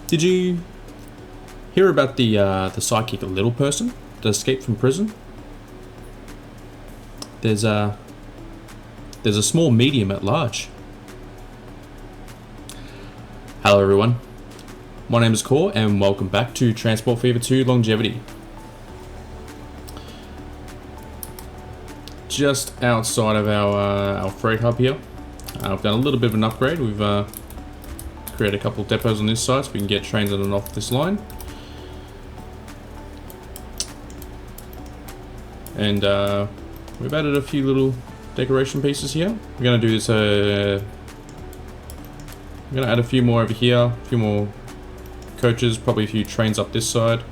Did you hear about the psychic little person that escaped from prison? There's a small medium at large. Hello everyone, my name is Core and welcome back to Transport Fever 2 Longevity. Just outside of our freight hub here, I've done a little bit of an upgrade. We've created a couple of depots on this side so we can get trains on and off this line. And we've added a few little decoration pieces here. We're going to do this, I'm going to add a few more over here, a few more coaches, probably a few trains up this side.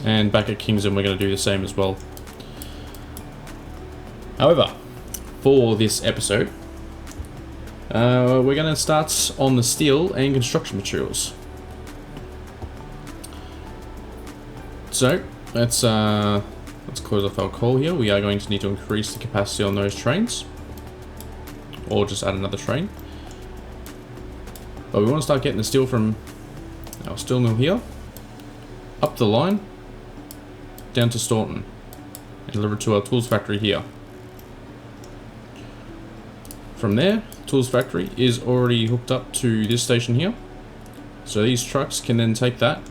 And back at Kingston we're going to do the same as well. However, for this episode, we're going to start on the steel and construction materials. So, let's close off our coal here. We are going to need to increase the capacity on those trains, or just add another train. But we want to start getting the steel from our steel mill here, up the line, down to Staunton, and deliver it to our tools factory here. From there, tools factory is already hooked up to this station here, so these trucks can then take that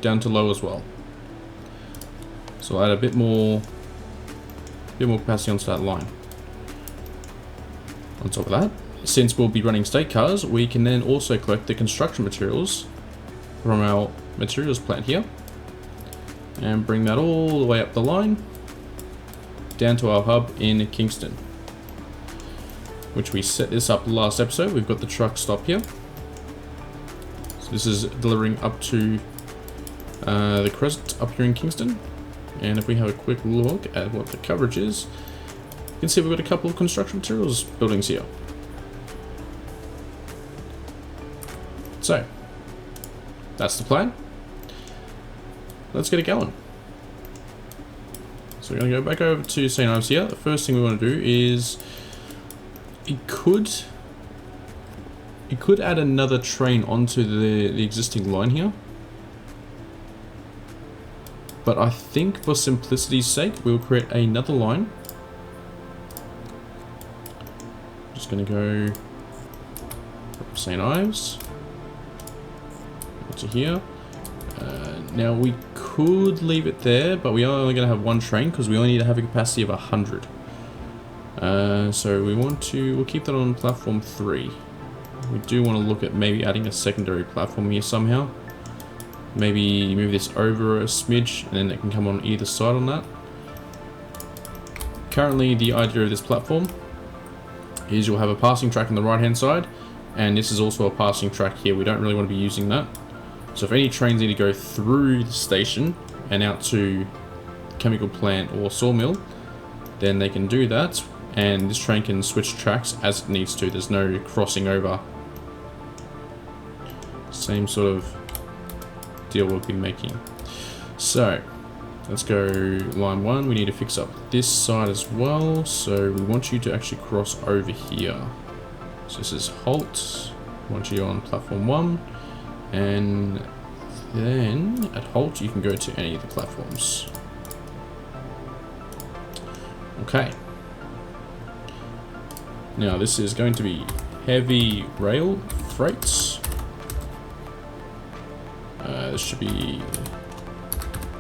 down to low as well. So I'll add a bit more capacity onto that line. On top of that, since we'll be running state cars, we can then also collect the construction materials from our materials plant here and bring that all the way up the line down to our hub in Kingston, which we set this up last episode. We've got the truck stop here. So this is delivering up to the Crescent up here in Kingston. And if we have a quick look at what the coverage is, you can see we've got a couple of construction materials buildings here. So, that's the plan. Let's get it going. So we're going to go back over to St. Ives here. The first thing we want to do is it could add another train onto the existing line here. But I think for simplicity's sake, we'll create another line. Just going to go from St. Ives to here. Now we could leave it there, but we are only going to have one train because we only need to have a capacity of 100. So we'll keep that on platform 3. We do want to look at maybe adding a secondary platform here somehow. Maybe move this over a smidge and then it can come on either side on that. Currently the idea of this platform is you'll have a passing track on the right hand side, and this is also a passing track here. We don't really want to be using that. So if any trains need to go through the station and out to chemical plant or sawmill, then they can do that, and this train can switch tracks as it needs to. There's no crossing over. Same sort of deal we'll be making. So let's go line 1. We need to fix up this side as well, so we want you to actually cross over here. So this is halt. We want you on platform 1, and then at halt you can go to any of the platforms. Okay, now this is going to be heavy rail freights. This should be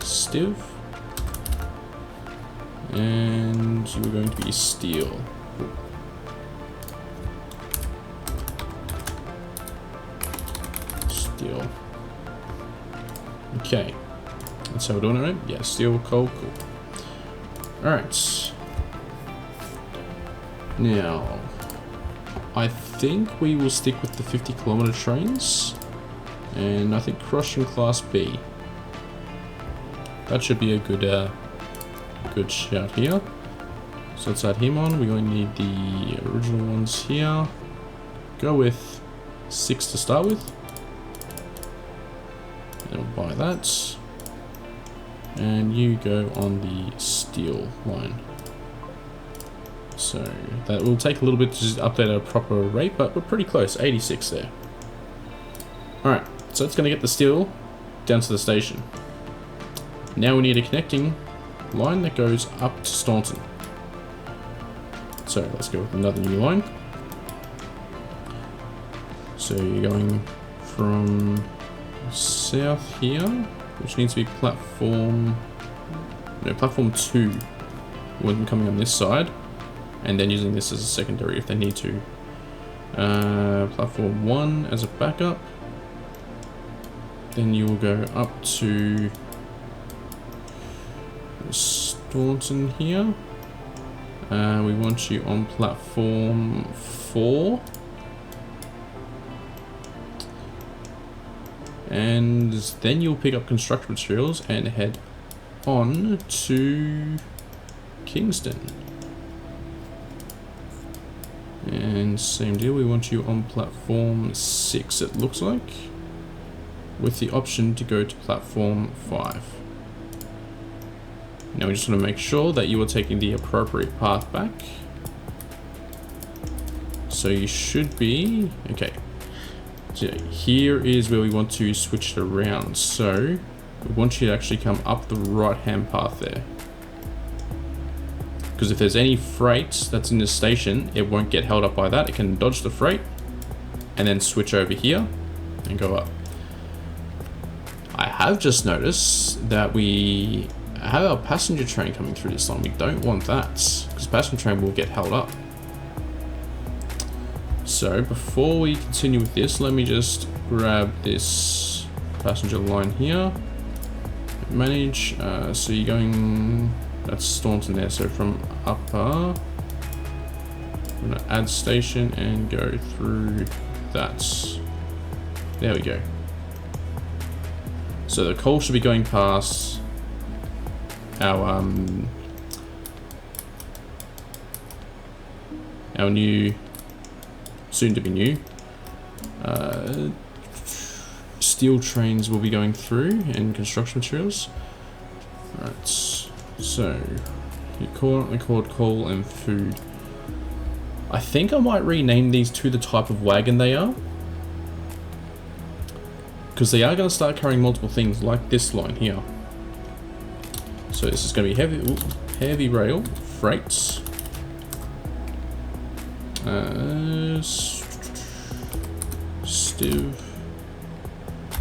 stiff, and you're going to be steel. Steel. Okay, that's how we're doing it, right? Yeah, steel, coal, cool. Alright. Now, I think we will stick with the 50-kilometer trains. And I think crushing class B. That should be a good shout here. So let's add him on. We're going to need the original ones here. Go with 6 to start with. And we'll buy that. And you go on the steel line. So that will take a little bit to just update at a proper rate, but we're pretty close, 86 there. Alright, So it's going to get the steel down to the station. Now we need a connecting line that goes up to Staunton. So let's go with another new line. So you're going from south here, which needs to be platform 2 when them coming on this side, and then using this as a secondary if they need to. Platform 1 as a backup. Then you will go up to Staunton here. We want you on platform 4. And then you'll pick up construction materials and head on to Kingston. And same deal, we want you on platform 6 it looks like, with the option to go to platform 5. Now we just want to make sure that you are taking the appropriate path back. So you should be, okay. So here is where we want to switch it around. So we want you to actually come up the right hand path there. Because if there's any freight that's in this station, it won't get held up by that. It can dodge the freight and then switch over here and go up. I have just noticed that we have our passenger train coming through this line. We don't want that because passenger train will get held up. So before we continue with this, let me just grab this passenger line here. Manage, so you're going, that's Staunton there. So from upper, I'm gonna add station and go through that. There we go. So the coal should be going past our new, soon to be new, steel trains will be going through and construction materials. Right, so you're currently called coal and food. I think I might rename these to the type of wagon they are, because they are going to start carrying multiple things like this line here. So this is going to be heavy rail freights. Stiv.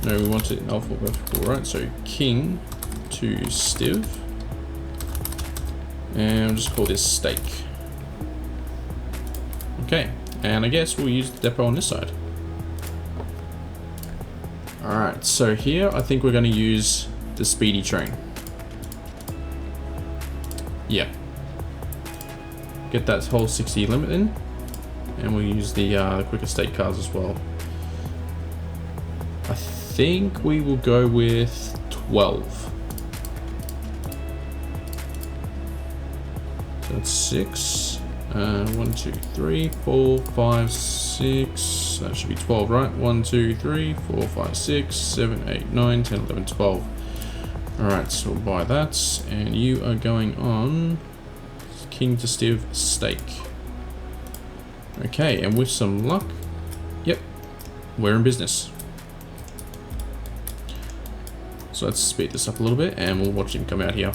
No, we want it in alphabetical, right? So King to Stiv. And we'll just call this steak. Okay, and I guess we'll use the depot on this side. Alright, so here I think we're going to use the speedy train. Yeah. Get that whole 60 limit in. And we'll use the quicker state cars as well. I think we will go with 12. So that's 6. 1, 2, 3, 4, 5, 6. That should be 12, right? 1, 2, 3, 4, 5, 6, 7, 8, 9, 10, 11, 12. Alright, so we'll buy that. And you are going on King to Stiv steak. Okay, and with some luck, yep, we're in business. So let's speed this up a little bit and we'll watch him come out here.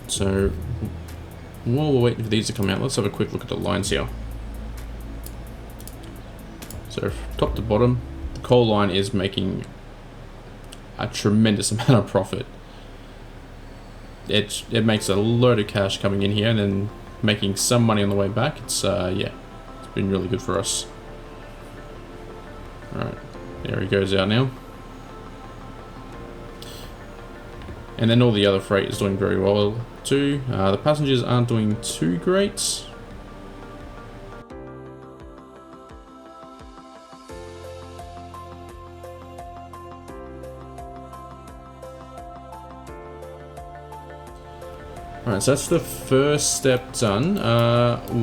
So while we're waiting for these to come out, let's have a quick look at the lines here. So top to bottom, the coal line is making a tremendous amount of profit. It makes a load of cash coming in here and then making some money on the way back. It's yeah, it's been really good for us. Alright, there he goes out now. And then all the other freight is doing very well too. The passengers aren't doing too great. Alright, so that's the first step done.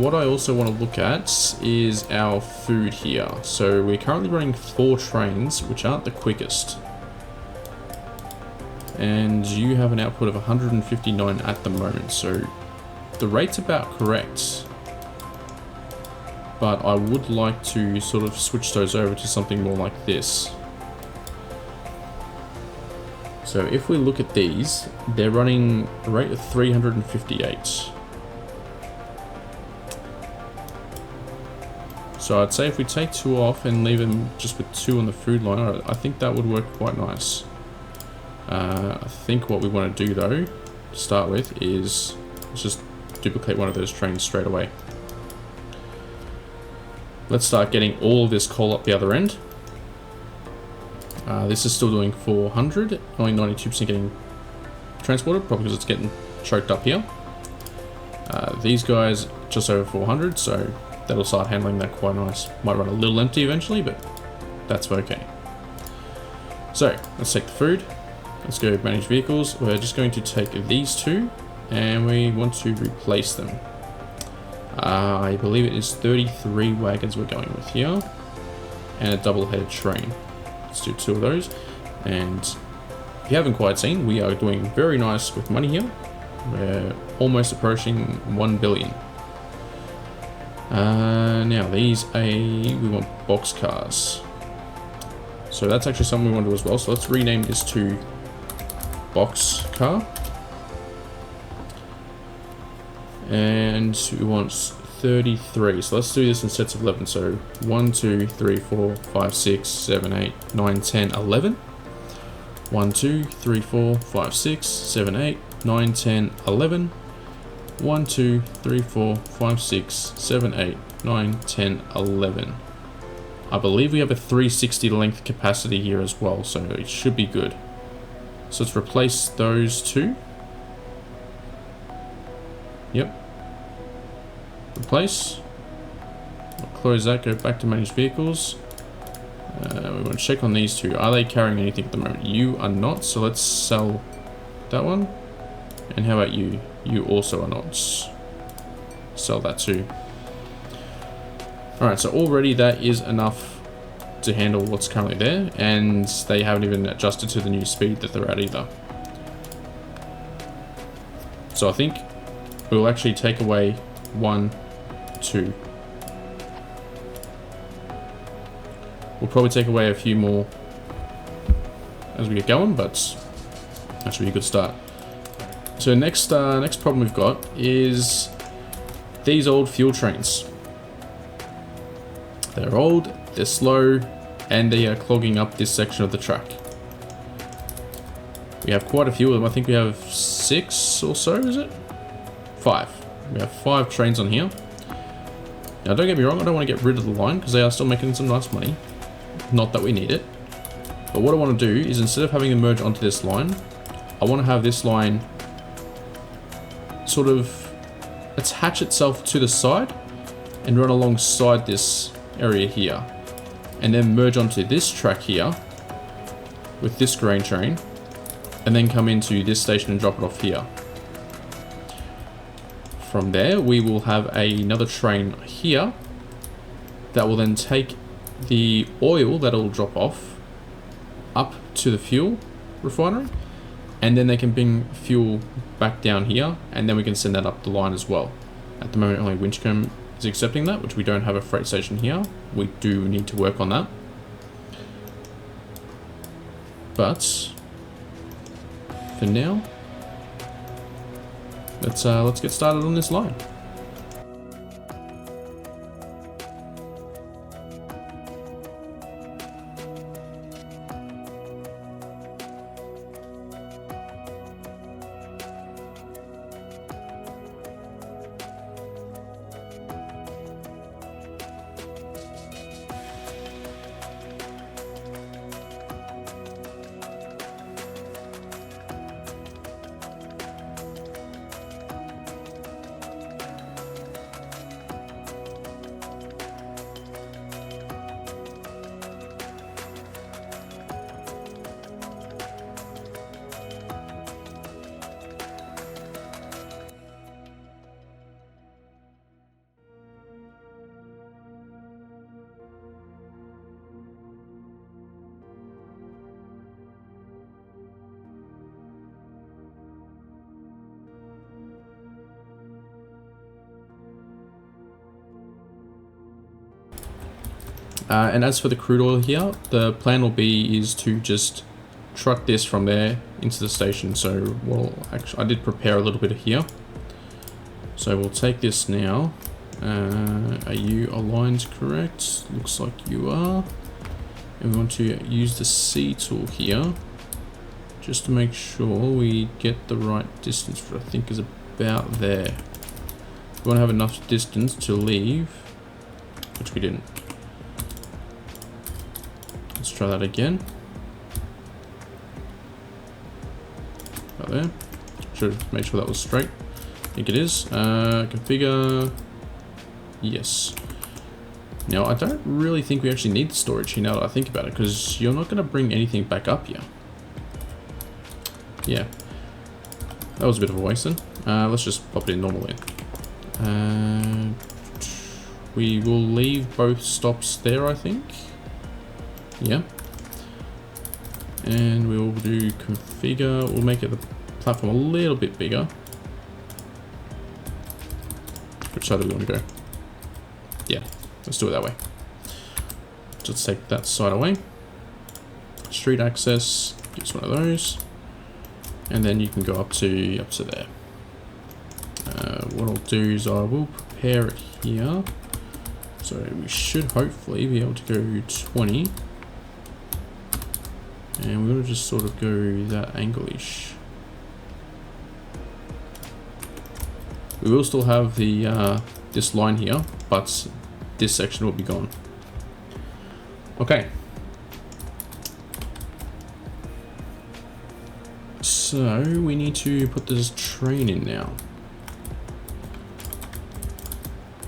What I also want to look at is our food here. So we're currently running 4 trains, which aren't the quickest. And you have an output of 159 at the moment, so the rate's about correct. but I would like to sort of switch those over to something more like this. So if we look at these, they're running a rate of 358. So I'd say if we take 2 off and leave them just with 2 on the food line, I think that would work quite nice. I think what we want to do though, to start with, is let's just duplicate one of those trains straight away. Let's start getting all of this coal up the other end. This is still doing 400, only 92% getting transported, probably because it's getting choked up here. These guys just over 400, so that'll start handling that quite nice. Might run a little empty eventually, but that's okay. So let's take the food. Let's go manage vehicles. We're just going to take these 2 and we want to replace them. I believe it is 33 wagons we're going with here and a double-headed train. Let's do 2 of those. And if you haven't quite seen, we are doing very nice with money here. We're almost approaching 1 billion. Now these we want box cars. So that's actually something we want to do as well. So let's rename this to box car. And we want 33. So let's do this in sets of 11. So 1, 2, 3, 4, 5, 6, 7, 8, 9, 10, 11. 1, 2, 3, 4, 5, 6, 7, 8, 9, 10, 11. 1, 2, 3, 4, 5, 6, 7, 8, 9, 10, 11. I believe we have a 360 length capacity here as well, so it should be good. So let's replace those 2. Yep. Replace. We'll close that, go back to manage vehicles. We want to check on these 2. Are they carrying anything at the moment? You are not, so let's sell that one. And how about you? You also are not. Sell that too. Alright, so already that is enough to handle what's currently there, and they haven't even adjusted to the new speed that they're at either. So I think we'll actually take away 1, 2. We'll probably take away a few more as we get going, but that should be a good start. So next problem we've got is these old fuel trains. They're old, they're slow, and they are clogging up this section of the track. We have quite a few of them. I think we have 6 or so, is it? 5. We have 5 trains on here. Now don't get me wrong, I don't want to get rid of the line because they are still making some nice money. Not that we need it. But what I want to do is, instead of having them merge onto this line, I want to have this line sort of attach itself to the side and run alongside this area here, and then merge onto this track here with this grain train, and then come into this station and drop it off here. From there we will have another train here that will then take the oil that will drop off up to the fuel refinery, and then they can bring fuel back down here, and then we can send that up the line as well. At the moment only Winchcombe is accepting that, which we don't have a freight station here. We do need to work on that. But for now, let's get started on this line. And as for the crude oil here, the plan will be is to just truck this from there into the station. So, well, actually, I did prepare a little bit here. So we'll take this now. Are you aligned correct? Looks like you are. And we want to use the C tool here, just to make sure we get the right distance, which I think is about there. We want to have enough distance to leave, which we didn't. Let's try that again. About there. Should make sure that was straight. I think it is. Configure. Yes. Now, I don't really think we actually need the storage here now that I think about it, because you're not going to bring anything back up here. Yeah. That was a bit of a waste then. Let's just pop it in normally. We will leave both stops there, I think. Yeah. And we'll do configure. We'll make it the platform a little bit bigger. Which side do we want to go? Yeah, let's do it that way. So let's take that side away. Street access, give us one of those. And then you can go up to there. What I'll do is I will prepare it here. So we should hopefully be able to go 20. And we'll just sort of go that angle-ish. We will still have the this line here, but this section will be gone. Okay. So we need to put this train in now.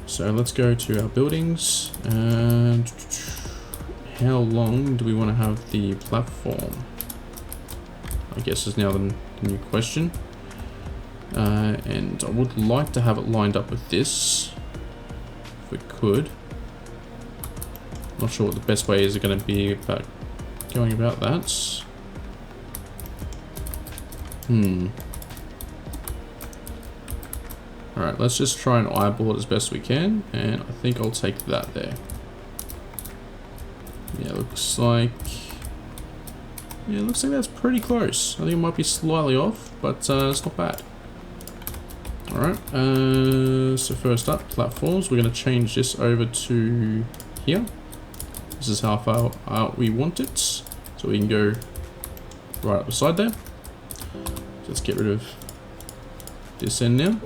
So let's go to our buildings, and how long do we want to have the platform? I guess is now the new question. And I would like to have it lined up with this, if we could. Not sure what the best way is going to be about going about that. Alright, let's just try and eyeball it as best we can, and I think I'll take that there. Yeah, looks like that's pretty close. I think it might be slightly off, but it's not bad. Alright, so first up, platforms. We're going to change this over to here. This is how far out we want it. So we can go right up the side there. So let's get rid of this end now.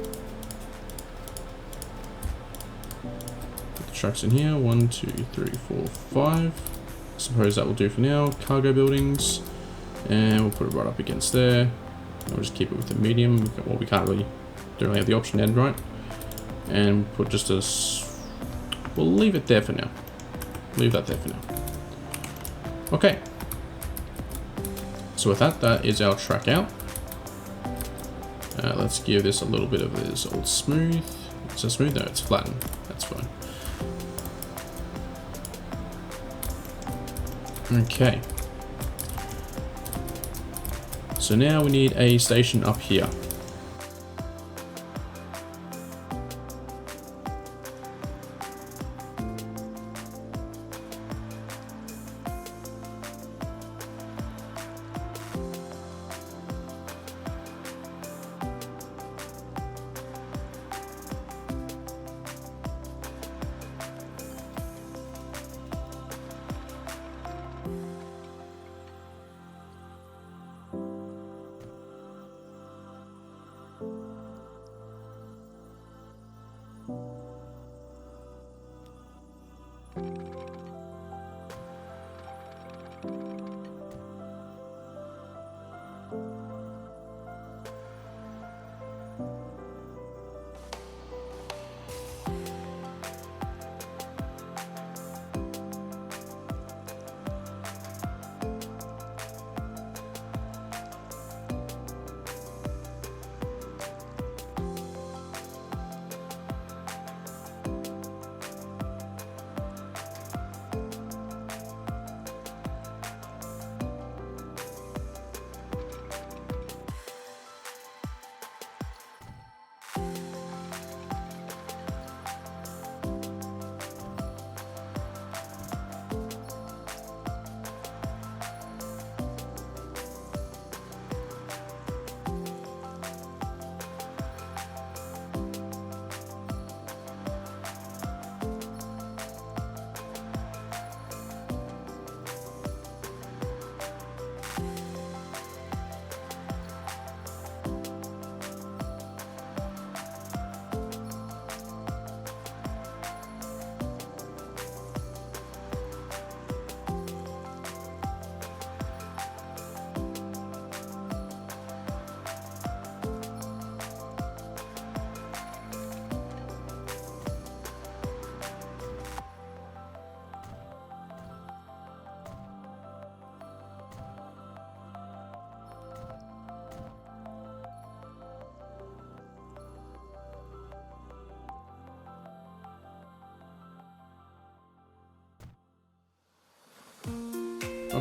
Put the tracks in here. 1, 2, 3, 4, 5. I suppose that will do for now. Cargo buildings. And we'll put it right up against there. And we'll just keep it with the medium. Well, we can't really... don't really have the option end, right? And put just a... we'll leave it there for now. Leave that there for now. Okay. So with that, that is our track out. Let's give this a little bit of this old smooth. Is that smooth? No, it's flattened. That's fine. Okay. So now we need a station up here.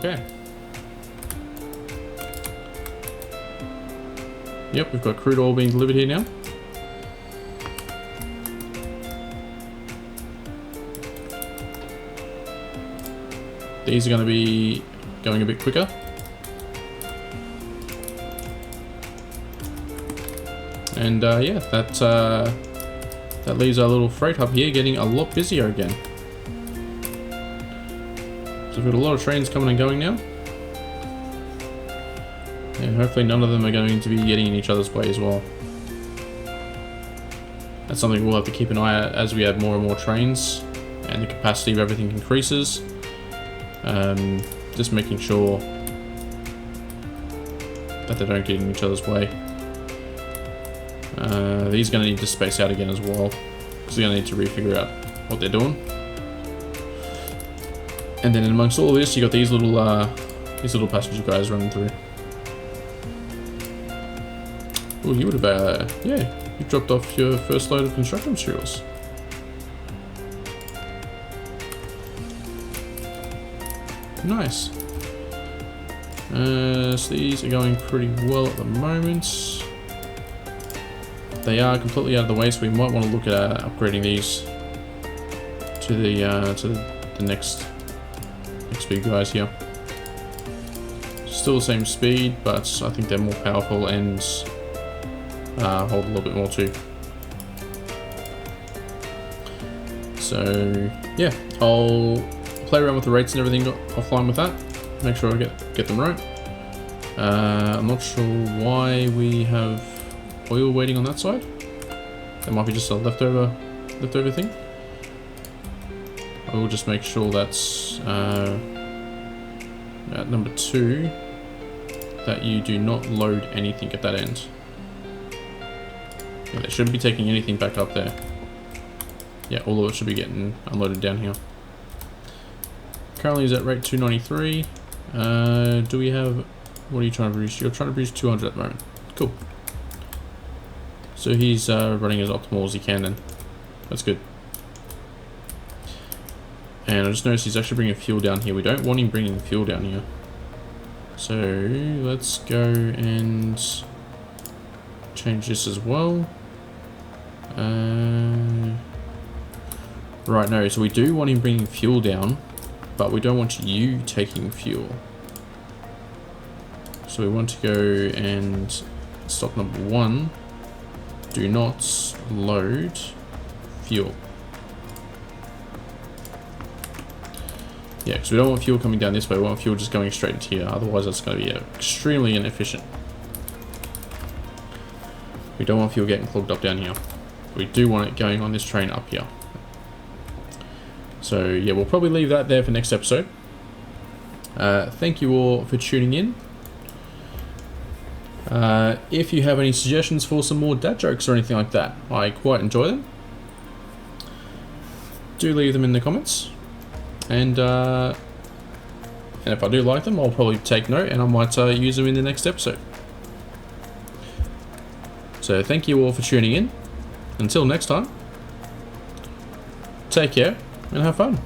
Okay. Yep, we've got crude oil being delivered here now. These are going to be going a bit quicker. And yeah, that leaves our little freight hub here getting a lot busier again. So we've got a lot of trains coming and going now. And hopefully none of them are going to be getting in each other's way as well. That's something we'll have to keep an eye at as we add more and more trains and the capacity of everything increases. Just making sure that they don't get in each other's way. These are going to need to space out again as well, because they're going to need to refigure out what they're doing. And then amongst all of this, you got these little passenger guys running through. Oh, you would have, yeah, you dropped off your first load of construction materials. Nice. So these are going pretty well at the moment. They are completely out of the way, so we might want to look at upgrading these to the next big guys here. Still the same speed, but I think they're more powerful and hold a little bit more too. So yeah, I'll play around with the rates and everything offline with that. Make sure I get them right. I'm not sure why we have oil waiting on that side. That might be just a leftover thing. I will just make sure that's at number 2 that you do not load anything at that end. Yeah, they shouldn't be taking anything back up there. Yeah, all of it should be getting unloaded down here. Currently is at rate 293. Do we have, what are you trying to produce? You're trying to produce 200 at the moment. Cool. So he's running as optimal as he can then. That's good. And I just noticed he's actually bringing fuel down here. We don't want him bringing fuel down here. So let's go and change this as well. Right, no, so we do want him bringing fuel down, but we don't want you taking fuel. So we want to go and stop number 1. Do not load fuel. Yeah, because we don't want fuel coming down this way. We want fuel just going straight into here. Otherwise, that's going to be extremely inefficient. We don't want fuel getting clogged up down here. We do want it going on this train up here. So yeah, we'll probably leave that there for next episode. Thank you all for tuning in. If you have any suggestions for some more dad jokes or anything like that, I quite enjoy them. Do leave them in the comments. And if I do like them, I'll probably take note and I might use them in the next episode. So thank you all for tuning in. Until next time, take care and have fun.